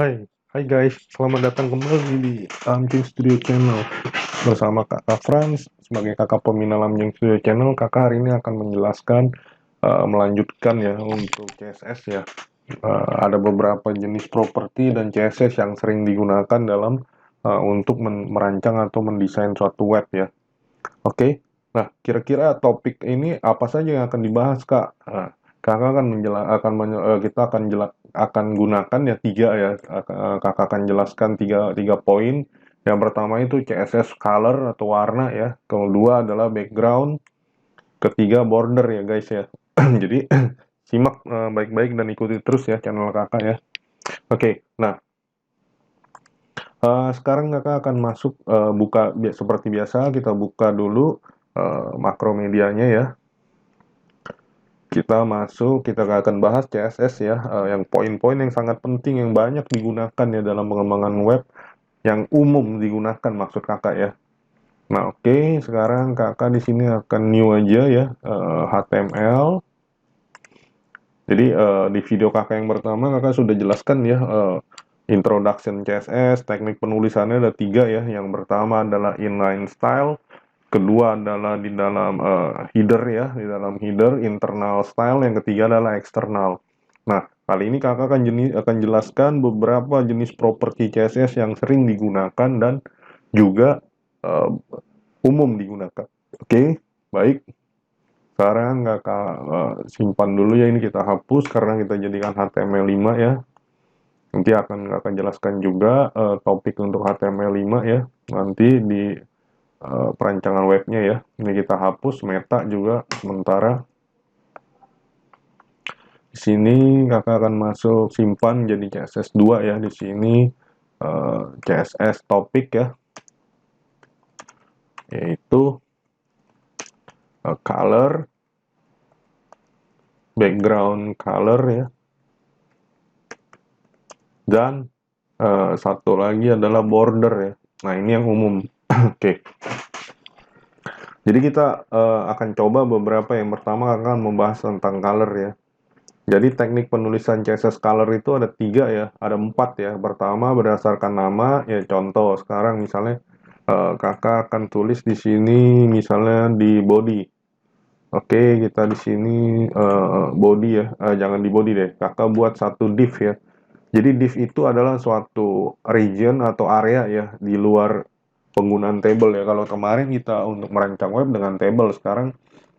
Hai guys, selamat datang kembali di Amjing Studio Channel bersama Kakak Franz sebagai kakak peminat Amjing Studio Channel. Kakak hari ini akan menjelaskan, melanjutkan ya untuk CSS ya. Ada beberapa jenis properti dan CSS yang sering digunakan dalam untuk merancang atau mendesain suatu web ya. Oke, nah kira-kira topik ini apa saja yang akan dibahas Kak? Kakak akan kita akan gunakan ya tiga ya. Kakak akan jelaskan tiga poin. Yang pertama itu CSS color atau warna ya. Kedua adalah background. Ketiga border ya guys ya. Jadi simak baik-baik dan ikuti terus ya channel kakak ya. Oke, nah sekarang kakak akan masuk seperti biasa kita buka dulu makro medianya ya. Kita masuk, kita akan bahas CSS ya, yang poin-poin yang sangat penting yang banyak digunakan ya dalam pengembangan web, yang umum digunakan maksud kakak ya. Nah oke, sekarang kakak di sini akan new aja ya, HTML. Jadi di video kakak yang pertama kakak sudah jelaskan ya, introduction CSS, teknik penulisannya ada 3 ya. Yang pertama adalah inline style, kedua adalah di dalam header ya, di dalam header internal style, yang ketiga adalah eksternal. Nah, kali ini kakak akan jelaskan beberapa jenis properti CSS yang sering digunakan dan juga umum digunakan. Oke, baik. Sekarang kakak simpan dulu ya, ini kita hapus karena kita jadikan HTML5 ya. Nanti akan kakak jelaskan juga topik untuk HTML5 ya, nanti di perancangan webnya ya. Ini kita hapus meta juga sementara. Di sini kakak akan masuk simpan jadi CSS2 ya. Di sini CSS topik ya, yaitu color, background color ya, dan satu lagi adalah border ya. Nah ini yang umum. Oke. Jadi kita akan coba beberapa. Yang pertama akan membahas tentang color ya. Jadi teknik penulisan CSS color itu ada 3 ya, ada 4 ya. Pertama berdasarkan nama ya, contoh sekarang misalnya kakak akan tulis di sini misalnya di body. Oke, kita di sini body ya, jangan di body deh. Kakak buat satu div ya. Jadi div itu adalah suatu region atau area ya di luar penggunaan table ya. Kalau kemarin kita untuk merancang web dengan table, sekarang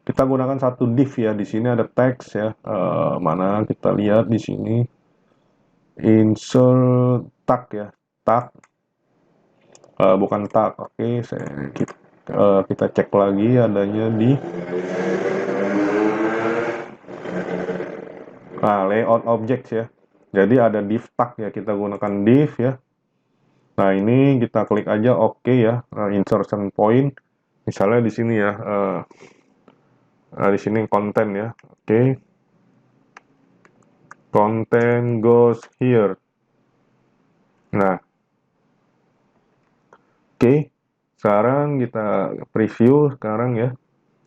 kita gunakan satu div ya. Di sini ada teks ya. Mana kita lihat di sini insert tag ya, tag bukan tag. Oke, kita cek lagi adanya di layout objects ya. Jadi ada div tag ya, kita gunakan div ya. Nah ini kita klik aja oke ya, insertion point. Misalnya di sini ya. Di sini konten ya, oke. Content goes here. Nah, oke. Sekarang kita preview sekarang ya.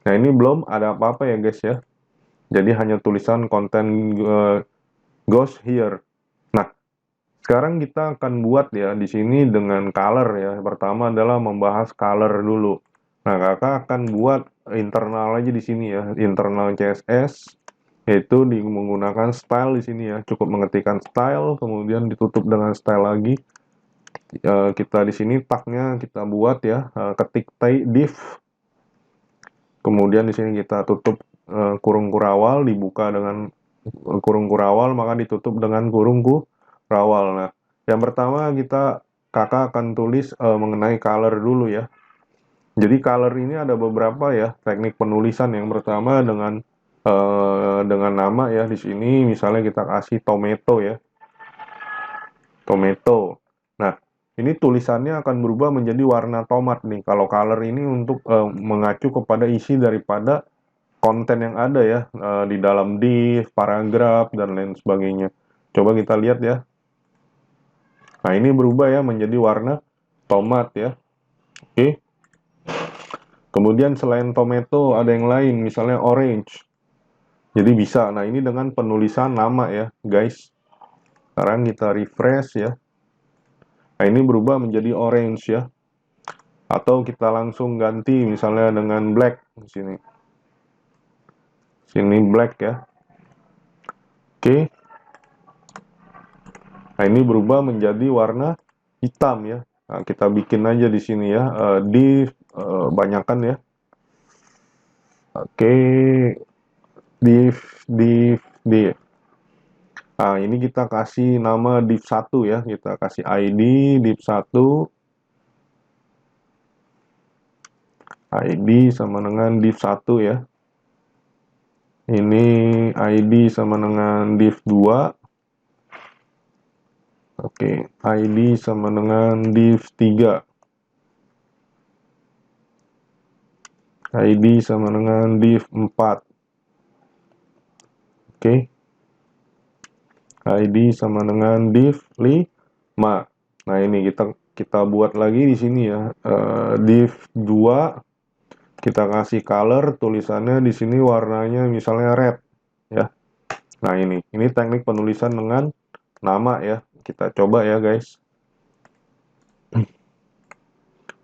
Nah ini belum ada apa-apa ya guys ya. Jadi hanya tulisan content goes here. Nah, sekarang kita akan buat ya di sini dengan color ya. Pertama adalah membahas color dulu. Nah, kakak akan buat internal aja di sini ya, internal CSS, yaitu menggunakan style di sini ya. Cukup mengetikkan style, kemudian ditutup dengan style lagi. Kita di sini tagnya kita buat ya, ketik div. Kemudian di sini kita tutup kurung kurawal, dibuka dengan kurung kurawal, maka ditutup dengan kurung kurawal. Nah, yang pertama kakak akan tulis mengenai color dulu ya. Jadi color ini ada beberapa ya teknik penulisan. Yang pertama dengan nama ya, di sini misalnya kita kasih tomato ya, tomato. Nah ini tulisannya akan berubah menjadi warna tomat nih. Kalau color ini untuk mengacu kepada isi daripada konten yang ada ya, di dalam div, paragraf dan lain sebagainya. Coba kita lihat ya. Nah ini berubah ya menjadi warna tomat ya. Oke. Kemudian selain tomato ada yang lain, misalnya orange. Jadi bisa. Nah ini dengan penulisan nama ya guys. Sekarang kita refresh ya. Nah, ini berubah menjadi orange ya. Atau kita langsung ganti misalnya dengan black di sini. Sini black ya. Oke. Nah, ini berubah menjadi warna hitam ya. Nah, kita bikin aja di sini ya, div banyakan ya. Oke, div. Nah, ini kita kasih nama div 1 ya. Kita kasih ID div 1. ID sama dengan div 1 ya. Ini ID sama dengan div 2. Oke, ID sama dengan div 3. ID sama dengan div 4. Oke. ID sama dengan div 5. Nah, ini kita buat lagi di sini ya. Div 2 kita kasih color tulisannya di sini warnanya misalnya red ya. Nah, ini teknik penulisan dengan nama ya. Kita coba ya, guys.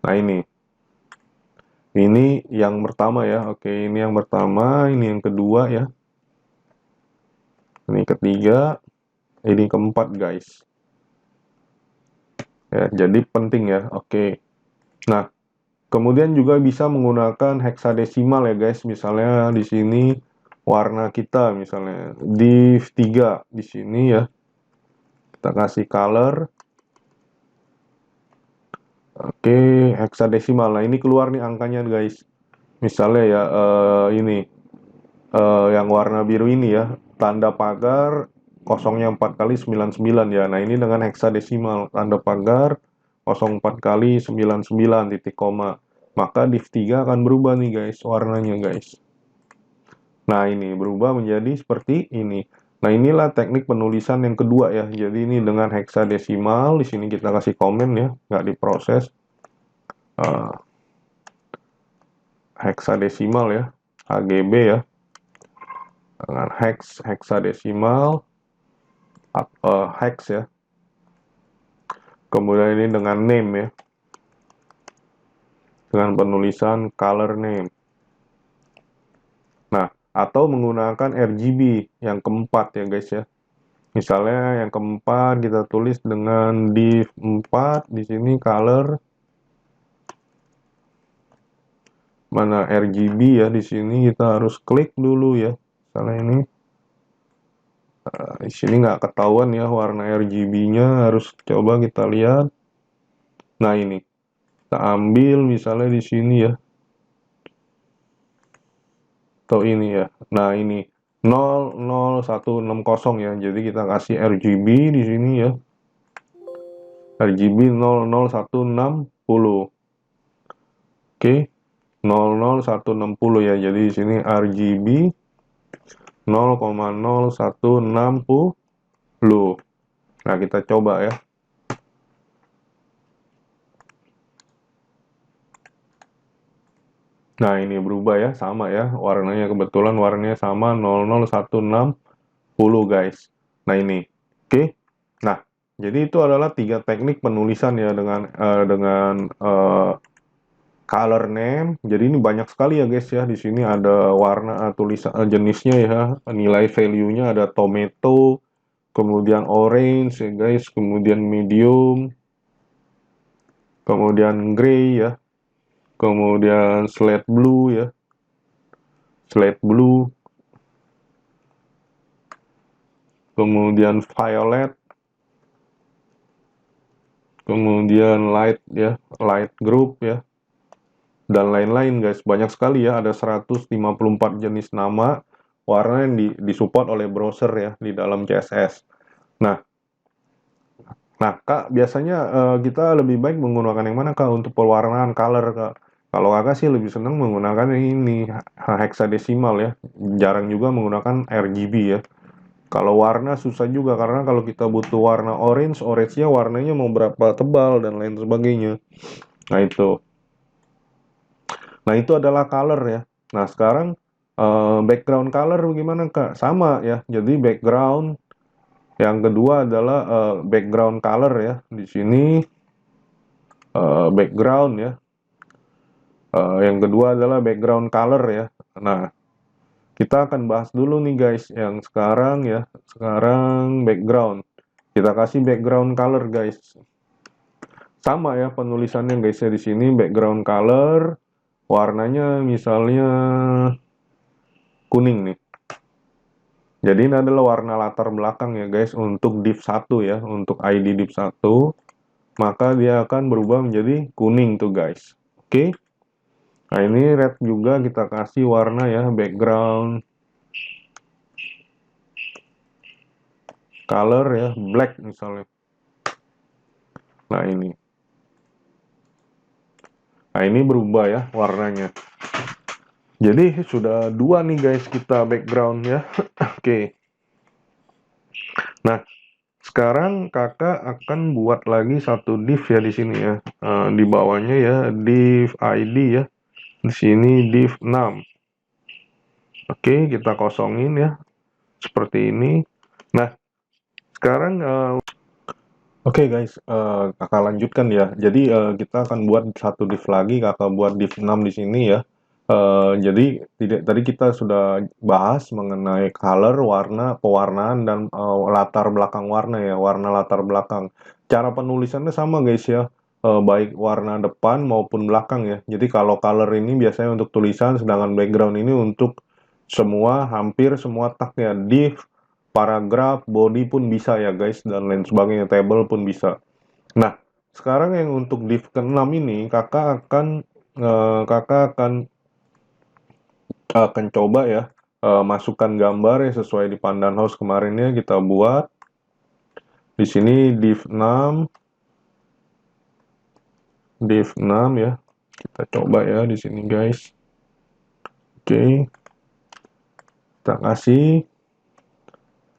Nah, ini yang pertama ya. Oke, ini yang pertama, ini yang kedua ya. Ini ketiga, ini keempat, guys. Ya, jadi penting ya. Oke. Nah, kemudian juga bisa menggunakan heksadesimal ya, guys. Misalnya di sini warna kita misalnya div 3 di sini ya. Kita kasih color. Oke, heksadesimal. Nah, ini keluar nih angkanya, guys. Misalnya ya, ini yang warna biru ini ya, tanda pagar kosongnya 4 kali 99 ya. Nah, ini dengan heksadesimal, tanda pagar 04 kali 99 titik koma. Maka div 3 akan berubah nih, guys, warnanya, guys. Nah, ini berubah menjadi seperti ini. Nah, inilah teknik penulisan yang kedua ya. Jadi ini dengan heksadesimal, di sini kita kasih komen ya, nggak diproses. Heksadesimal ya, HGB ya. Dengan heksadesimal, hex ya. Kemudian ini dengan name ya. Dengan penulisan color name. Nah, atau menggunakan RGB yang keempat ya, guys ya. Misalnya yang keempat kita tulis dengan div 4 di sini color mana RGB ya, di sini kita harus klik dulu ya. Misalnya ini di sini nggak ketahuan ya warna RGB-nya, harus coba kita lihat. Nah, ini kita ambil misalnya di sini ya. Atau ini ya. Nah, ini 00160 ya. Jadi kita kasih RGB di sini ya. RGB 00160. Oke. 00160 ya. Jadi di sini RGB 0,0160. Nah, kita coba ya. Nah, ini berubah ya, sama ya. Warnanya kebetulan warnanya sama 00160, guys. Nah, ini. Oke. Nah, jadi itu adalah 3 teknik penulisan ya dengan color name. Jadi ini banyak sekali ya, guys ya. Di sini ada warna tulisan jenisnya ya. Nilai value-nya ada tomato, kemudian orange ya, guys, kemudian medium, kemudian gray ya. Kemudian slate blue ya. Slate blue. Kemudian violet. Kemudian light ya, light group ya. Dan lain-lain, guys. Banyak sekali ya, ada 154 jenis nama warna yang disupport oleh browser ya di dalam CSS. Nah, Kak, biasanya kita lebih baik menggunakan yang mana, Kak, untuk pewarnaan color, Kak? Kalau Kakak sih lebih senang menggunakan ini heksadesimal ya. Jarang juga menggunakan RGB ya. Kalau warna susah juga karena kalau kita butuh warna orange, orange-nya warnanya mau berapa tebal dan lain sebagainya. Nah, itu. Nah, itu adalah color ya. Nah, sekarang background color gimana, Kak? Sama ya. Jadi background yang kedua adalah background color ya. Di sini background ya. Yang kedua adalah background color ya. Nah, kita akan bahas dulu nih guys yang sekarang ya. Sekarang background. Kita kasih background color guys. Sama ya penulisannya guys ya di sini background color. Warnanya misalnya kuning nih. Jadi ini adalah warna latar belakang ya guys untuk div 1 ya, untuk ID div 1. Maka dia akan berubah menjadi kuning tuh guys. Oke. Nah, ini red juga kita kasih warna ya, background color ya, black misalnya. Nah, ini. Nah, ini berubah ya warnanya. Jadi sudah dua nih guys kita background ya. Oke. Nah, sekarang kakak akan buat lagi satu div ya di sini ya. Di bawahnya ya div ID ya. Di sini div 6. Oke, kita kosongin ya. Seperti ini. Nah, sekarang oke guys, kakak lanjutkan ya. Jadi kita akan buat satu div lagi, kakak buat div 6 di sini ya. Jadi tadi kita sudah bahas mengenai color, warna, pewarnaan dan latar belakang warna ya, warna latar belakang. Cara penulisannya sama guys ya, baik warna depan maupun belakang ya. Jadi kalau color ini biasanya untuk tulisan, sedangkan background ini untuk semua, hampir semua tag ya, div, paragraf, body pun bisa ya guys, dan lain sebagainya, table pun bisa. Nah, sekarang yang untuk div ke-6 ini, kakak akan coba ya, masukkan gambar ya sesuai di Pandan House kemarinnya kita buat. Di sini div 6 ya. Kita coba ya di sini guys. Oke. Kita kasih.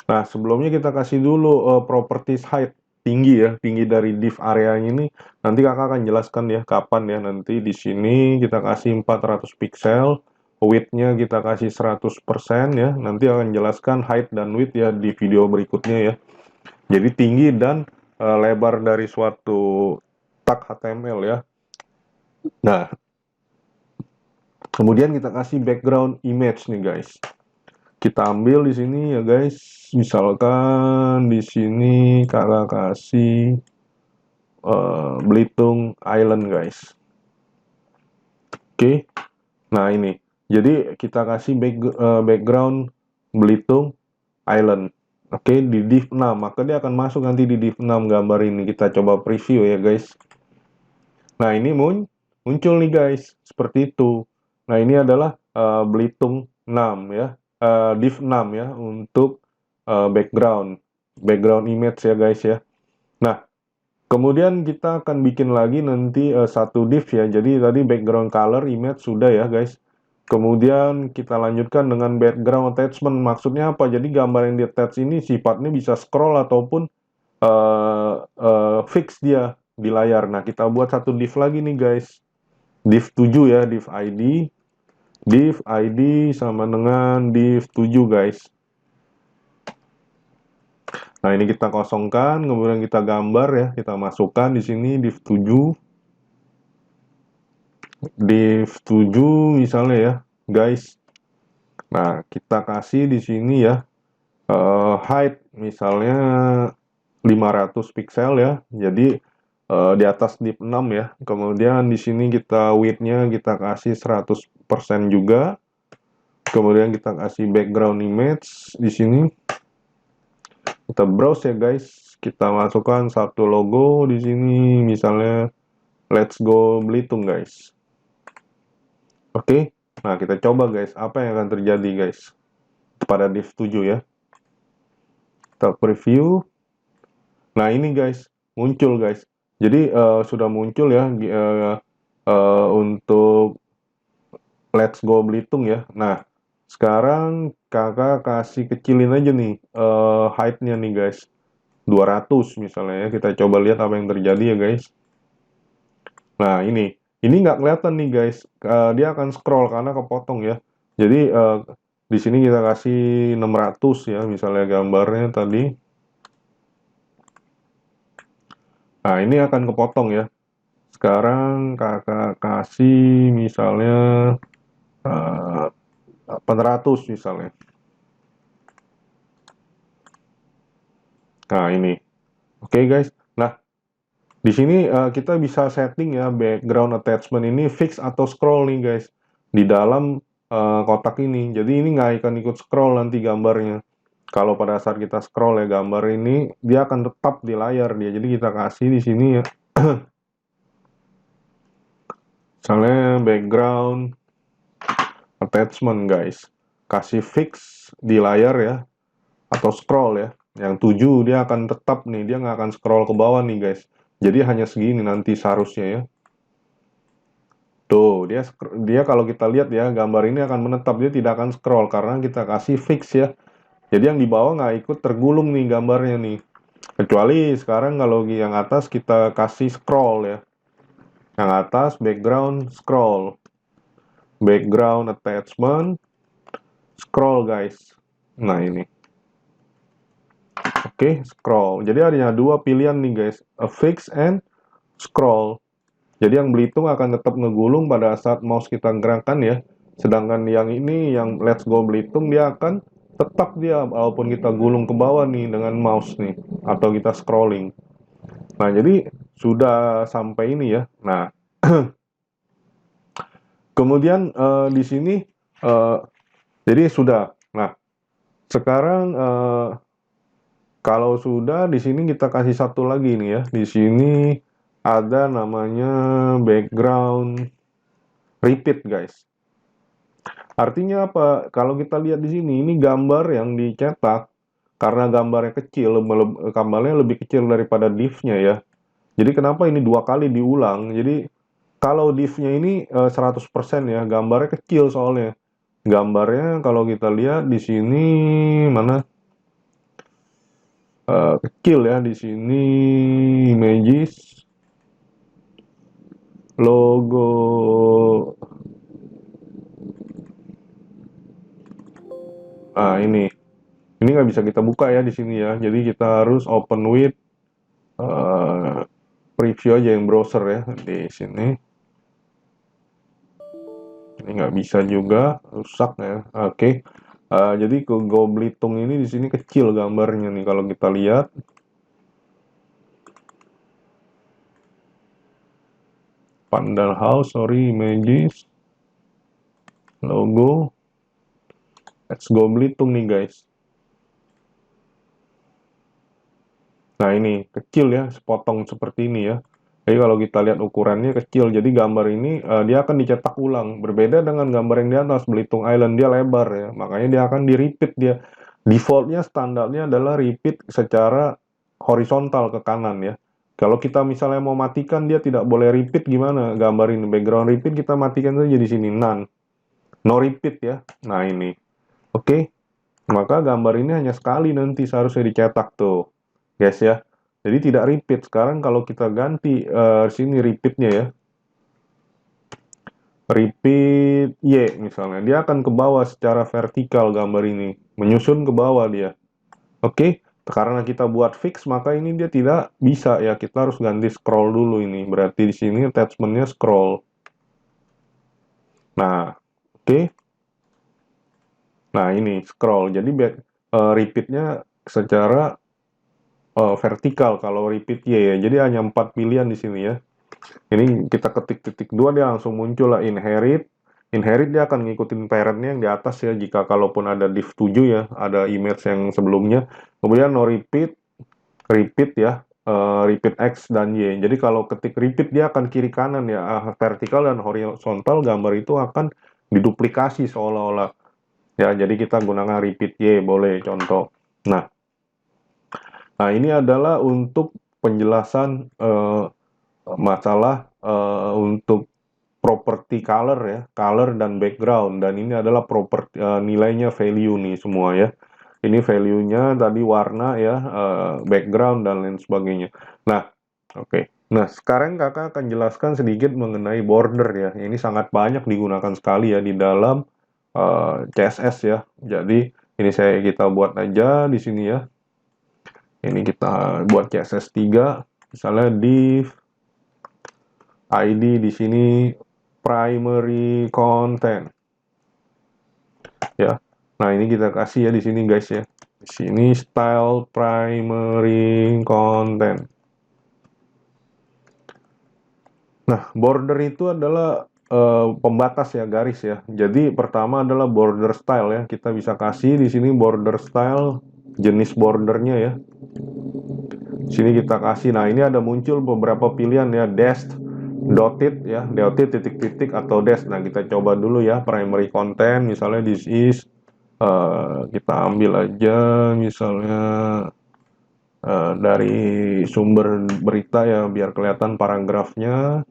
Nah, sebelumnya kita kasih dulu properties height, tinggi ya, tinggi dari div area ini. Nanti kakak akan jelaskan ya kapan ya. Nanti di sini kita kasih 400 pixel, width-nya kita kasih 100% ya. Nanti akan jelaskan height dan width ya di video berikutnya ya. Jadi tinggi dan lebar dari suatu tag HTML ya. Nah, kemudian kita kasih background image nih guys. Kita ambil di sini ya guys. Misalkan di sini kakak kasih Belitung Island guys. Oke. Nah, ini. Jadi kita kasih background Belitung Island. Oke, di div 6. Maka dia akan masuk nanti di div 6 gambar ini. Kita coba preview ya guys. Nah, ini muncul nih guys. Seperti itu. Nah, ini adalah Belitung 6 ya. Div 6 ya untuk background image ya guys ya. Nah, kemudian kita akan bikin lagi nanti satu div ya. Jadi tadi background color image sudah ya guys. Kemudian kita lanjutkan dengan background attachment. Maksudnya apa? Jadi gambar yang di attach ini sifatnya bisa scroll ataupun fix dia di layar. Nah, kita buat satu div lagi nih guys. Div 7 ya, div ID. Div ID sama dengan div 7 guys. Nah, ini kita kosongkan, kemudian kita gambar ya, kita masukkan di sini div 7. Div 7 misalnya ya, guys. Nah, kita kasih di sini ya, height misalnya 500 pixel ya. Jadi di atas div 6 ya. Kemudian di sini kita width-nya kita kasih 100% juga. Kemudian kita kasih background image di sini. Kita browse ya guys. Kita masukkan satu logo di sini, misalnya Let's Go Belitung guys. Oke. Nah, kita coba guys, apa yang akan terjadi guys pada div 7 ya. Kita preview. Nah, ini guys, muncul guys. Jadi sudah muncul ya untuk Let's Go Belitung ya. Nah, sekarang kakak kasih kecilin aja nih height-nya nih guys. 200 misalnya ya. Kita coba lihat apa yang terjadi ya guys. Nah, ini nggak kelihatan nih guys. Dia akan scroll karena kepotong ya. Jadi di sini kita kasih 600 ya, misalnya gambarnya tadi. Nah, ini akan kepotong ya. Sekarang kakak kasih misalnya 800 misalnya. Nah, ini. Oke, guys. Nah, di sini kita bisa setting ya background attachment ini fix atau scroll nih, guys. Di dalam kotak ini. Jadi ini nggak akan ikut scroll nanti gambarnya. Kalau pada saat kita scroll ya gambar ini, dia akan tetap di layar dia. Jadi kita kasih di sini ya. Misalnya background attachment, guys. Kasih fix di layar ya. Atau scroll ya. Yang 7 dia akan tetap nih, dia nggak akan scroll ke bawah nih, guys. Jadi hanya segini nanti seharusnya ya. Tuh, dia kalau kita lihat ya, gambar ini akan menetap, dia tidak akan scroll karena kita kasih fix ya. Jadi yang di bawah nggak ikut tergulung nih gambarnya nih. Kecuali sekarang kalau yang atas kita kasih scroll ya. Yang atas background scroll. Background attachment scroll, guys. Nah, ini. Oke, scroll. Jadi ada dua pilihan nih, guys. A fix and scroll. Jadi yang Belitung akan tetap ngegulung pada saat mouse kita gerakkan ya. Sedangkan yang ini, yang Let's Go Belitung, dia akan tetap dia walaupun kita gulung ke bawah nih dengan mouse nih. Atau kita scrolling. Nah, jadi sudah sampai ini ya. Nah, kemudian di sini, jadi sudah. Nah, sekarang kalau sudah, di sini kita kasih satu lagi nih ya. Di sini ada namanya background repeat, guys. Artinya apa? Kalau kita lihat di sini, ini gambar yang dicetak karena gambarnya kecil, gambarnya lebih kecil daripada div-nya ya. Jadi kenapa ini dua kali diulang? Jadi kalau div-nya ini 100% ya, gambarnya kecil soalnya. Gambarnya kalau kita lihat di sini mana? Kecil ya di sini, images, logo. Ah, ini nggak bisa kita buka ya di sini ya. Jadi kita harus open with preview aja yang browser ya di sini. Ini nggak bisa juga, rusak ya. Oke. Jadi ke Go Belitung ini di sini kecil gambarnya nih kalau kita lihat. Pandal House, sorry, images, logo. Let's Go Belitung nih, guys. Nah, ini kecil ya, sepotong seperti ini ya. Jadi kalau kita lihat ukurannya kecil, jadi gambar ini dia akan dicetak ulang. Berbeda dengan gambar yang di atas, Belitung Island, dia lebar ya. Makanya dia akan di-repeat dia. Defaultnya, standarnya adalah repeat secara horizontal ke kanan ya. Kalau kita misalnya mau matikan, dia tidak boleh repeat gimana? Gambar ini, background repeat, kita matikan saja di sini, none. No repeat ya. Nah, ini. Oke. Maka gambar ini hanya sekali nanti seharusnya dicetak tuh. Guys ya. Jadi tidak repeat. Sekarang kalau kita ganti sini repeatnya ya. Repeat Y misalnya. Dia akan ke bawah secara vertikal gambar ini. Menyusun ke bawah dia. Oke. Karena kita buat fix maka ini dia tidak bisa ya. Kita harus ganti scroll dulu ini. Berarti di sini attachmentnya scroll. Nah. Oke. Nah ini scroll. Jadi repeatnya secara vertikal kalau repeat Y ya. Jadi hanya 4 pilihan di sini ya. Ini kita ketik titik 2 dia langsung muncul lah inherit. Inherit dia akan ngikutin parentnya yang di atas ya. Jika kalaupun ada div 7 ya, ada image yang sebelumnya. Kemudian no repeat, repeat ya, repeat X dan Y. Jadi kalau ketik repeat dia akan kiri kanan ya, vertikal dan horizontal gambar itu akan diduplikasi seolah-olah. Ya, jadi kita gunakan repeat Y boleh contoh. Nah, ini adalah untuk penjelasan masalah untuk property color ya, color dan background, dan ini adalah property nilainya value nih semua ya. Ini value-nya tadi warna ya, background dan lain sebagainya. Nah, oke. Nah, sekarang kakak akan jelaskan sedikit mengenai border ya. Ini sangat banyak digunakan sekali ya di dalam CSS ya. Jadi ini kita buat aja di sini ya. Ini kita buat CSS 3, misalnya div ID di sini primary content ya. Nah, ini kita kasih ya di sini guys ya. Di sini style primary content. Nah, border itu adalah pembatas ya, garis ya. Jadi pertama adalah border style ya. Kita bisa kasih di sini border style, jenis bordernya ya. Sini kita kasih. Nah, ini ada muncul beberapa pilihan ya, dashed, dotted ya, dotted titik-titik atau dash. Nah, kita coba dulu ya primary content. Misalnya this is kita ambil aja misalnya dari sumber berita ya, biar kelihatan paragrafnya.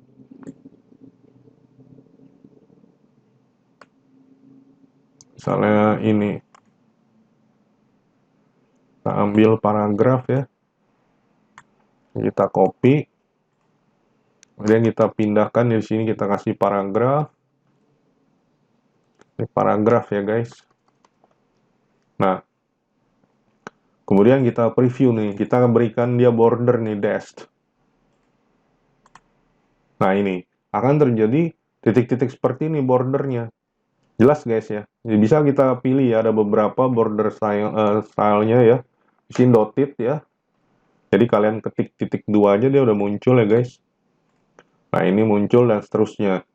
Misalnya ini, kita ambil paragraf ya, kita copy, kemudian kita pindahkan di sini, kita kasih paragraf. Ini paragraf ya guys. Nah, kemudian kita preview nih, kita berikan dia border nih, dashed. Nah, ini akan terjadi titik-titik seperti ini bordernya. Jelas guys ya. Jadi bisa kita pilih ya, ada beberapa border stylenya ya. Di sini dotted ya. Jadi kalian ketik titik 2 aja dia udah muncul ya guys. Nah, ini muncul dan seterusnya.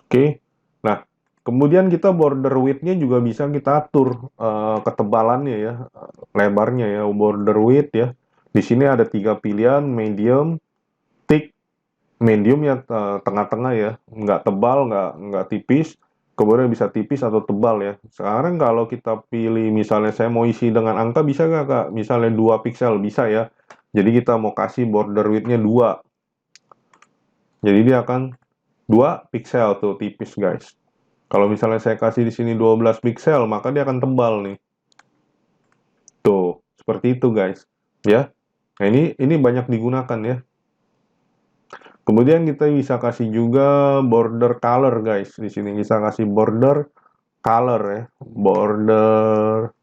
Oke. Nah, kemudian kita border width-nya juga bisa kita atur ketebalannya ya, lebarnya ya, border width ya. Di sini ada 3 pilihan, medium, thick. Medium ya tengah-tengah ya, nggak tebal, nggak tipis. Kemudian bisa tipis atau tebal ya. Sekarang kalau kita pilih misalnya saya mau isi dengan angka, bisa nggak Kak? Misalnya 2 piksel, bisa ya. Jadi kita mau kasih border width-nya 2. Jadi dia akan 2 piksel tuh, tipis guys. Kalau misalnya saya kasih di sini 12 piksel, maka dia akan tebal nih. Tuh, seperti itu guys. Ya. Nah, ini banyak digunakan ya. Kemudian kita bisa kasih juga border color guys. Di sini bisa kasih border color ya. Border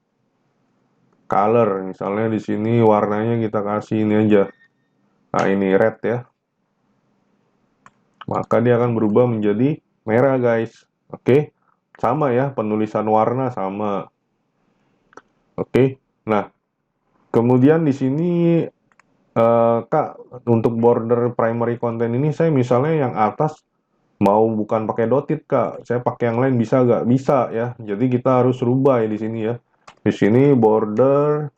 color. Misalnya di sini warnanya kita kasih ini aja. Nah, ini red ya. Maka dia akan berubah menjadi merah guys. Oke. Sama ya, penulisan warna sama. Oke. Nah, kemudian di sini Kak, untuk border primary content ini saya misalnya yang atas mau bukan pakai dotted Kak, saya pakai yang lain bisa nggak? Bisa ya. Jadi kita harus rubah ya di sini ya. Di sini border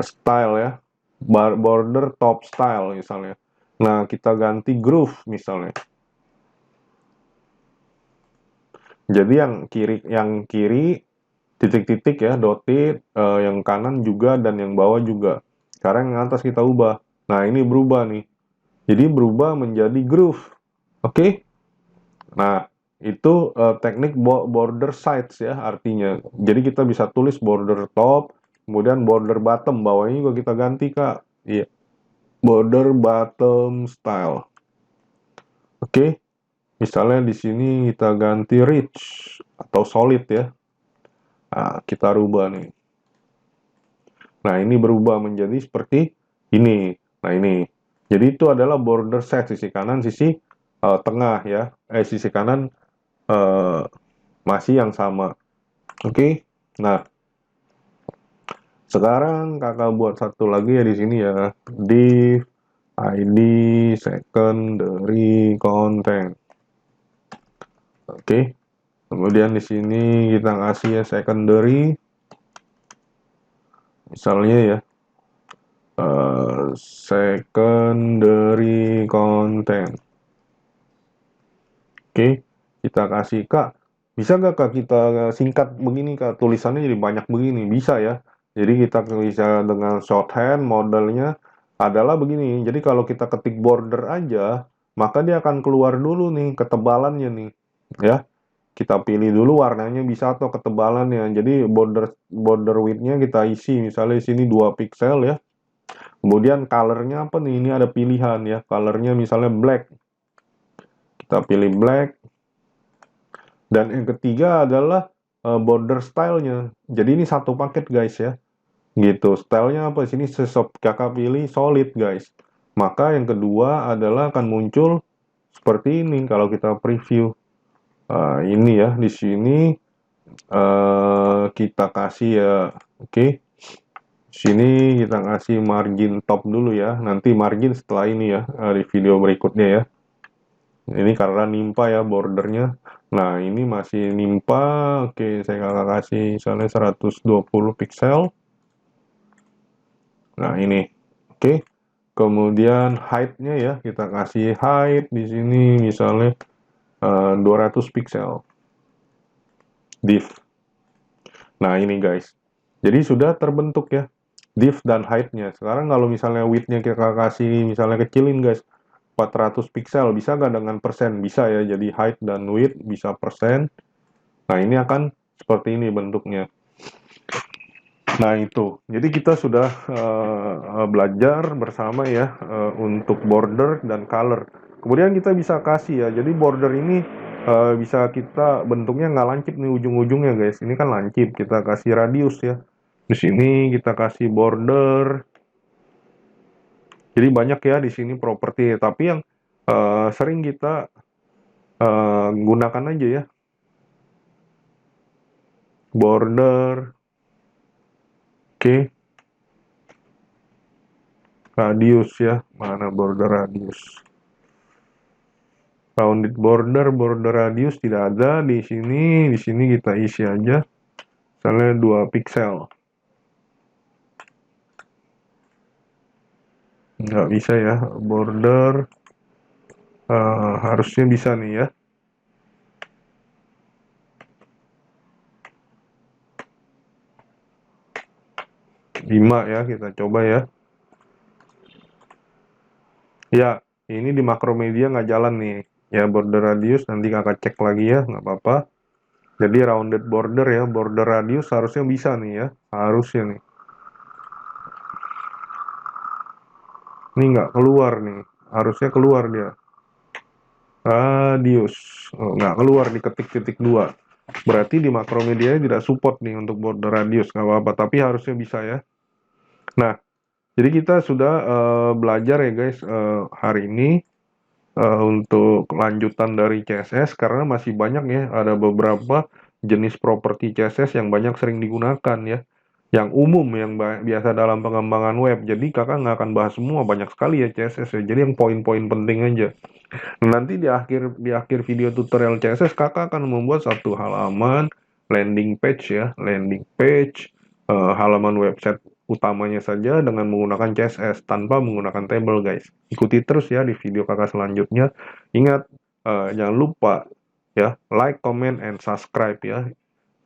style ya, border top style misalnya. Nah, kita ganti groove misalnya. Jadi yang kiri titik-titik ya, dotted, yang kanan juga dan yang bawah juga. Sekarang yang atas kita ubah. Nah, ini berubah nih. Jadi berubah menjadi groove. Oke? Nah, itu teknik border sides ya artinya. Jadi kita bisa tulis border top, kemudian border bottom, bawahnya juga kita ganti Kak. Iya. Border bottom style. Oke. Misalnya di sini kita ganti rich atau solid ya. Nah, kita rubah nih. Nah, ini berubah menjadi seperti ini. Nah, ini. Jadi itu adalah border set, sisi kanan, sisi tengah ya. Sisi kanan masih yang sama. Oke. Nah, sekarang kakak buat satu lagi ya di sini ya. Div ID secondary content. Oke. Kemudian di sini kita kasih ya secondary. Misalnya ya. Secondary content. Oke, kita kasih Kak. Bisa nggak Kak kita singkat begini Kak, tulisannya jadi banyak begini? Bisa ya. Jadi kita bisa dengan shorthand modelnya adalah begini. Jadi kalau kita ketik border aja, maka dia akan keluar dulu nih ketebalannya nih. Ya, kita pilih dulu warnanya bisa atau ketebalannya. Jadi border width-nya kita isi misalnya di sini 2 piksel ya. Kemudian color-nya apa nih? Ini ada pilihan ya. Color-nya misalnya black. Kita pilih black. Dan yang ketiga adalah border style-nya. Jadi ini satu paket guys ya. Gitu. Style-nya apa? Sini kakak pilih solid guys. Maka yang kedua adalah akan muncul seperti ini kalau kita preview. Ini ya, di sini kita kasih ya, oke. Sini kita kasih margin top dulu ya. Nanti margin setelah ini ya, di video berikutnya ya. Ini karena nimpa ya bordernya. Nah, ini masih nimpa. Oke, saya kakak kasih misalnya 120 pixel. Nah, ini. Oke. Kemudian height-nya ya, kita kasih height di sini misalnya 200 pixel. Div. Nah, ini guys. Jadi sudah terbentuk ya div dan height-nya. Sekarang kalau misalnya width-nya kita kasih misalnya kecilin guys, 400 pixel, bisa nggak dengan persen? Bisa ya, jadi height dan width bisa persen. Nah, ini akan seperti ini bentuknya. Nah, itu. Jadi kita sudah belajar bersama ya untuk border dan color. Kemudian kita bisa kasih ya, jadi border ini bisa kita bentuknya nggak lancip nih ujung-ujungnya guys. Ini kan lancip, kita kasih radius ya. Di sini kita kasih border. Jadi banyak ya di sini properti, tapi yang sering kita gunakan aja ya. Border. Oke. Radius ya. Mana border radius? Rounded border, border radius tidak ada di sini. Di sini kita isi aja. Misalnya 2 pixel. Nggak bisa ya. Border. Harusnya bisa nih ya. 5 ya, kita coba ya. Ya, ini di Macromedia nggak jalan nih. Ya, border radius nanti kakak cek lagi ya, nggak apa-apa. Jadi rounded border ya, border radius harusnya bisa nih ya. Harusnya nih. Ini nggak keluar nih. Harusnya keluar dia. Radius. Oh, nggak keluar di ketik-titik 2. Berarti di Macromedia tidak support nih untuk border radius. Nggak apa-apa, tapi harusnya bisa ya. Nah, jadi kita sudah belajar ya guys hari ini untuk lanjutan dari CSS karena masih banyak ya, ada beberapa jenis properti CSS yang banyak sering digunakan ya, yang umum yang biasa dalam pengembangan web. Jadi kakak nggak akan bahas semua, banyak sekali ya CSS ya. Jadi yang poin-poin penting aja. Nanti di akhir video tutorial CSS kakak akan membuat satu halaman landing page ya, landing page halaman website utamanya saja dengan menggunakan CSS tanpa menggunakan table guys. Ikuti terus ya di video kakak selanjutnya. Ingat jangan lupa ya like, comment, and subscribe ya.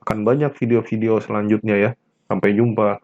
Akan banyak video-video selanjutnya ya. Sampai jumpa.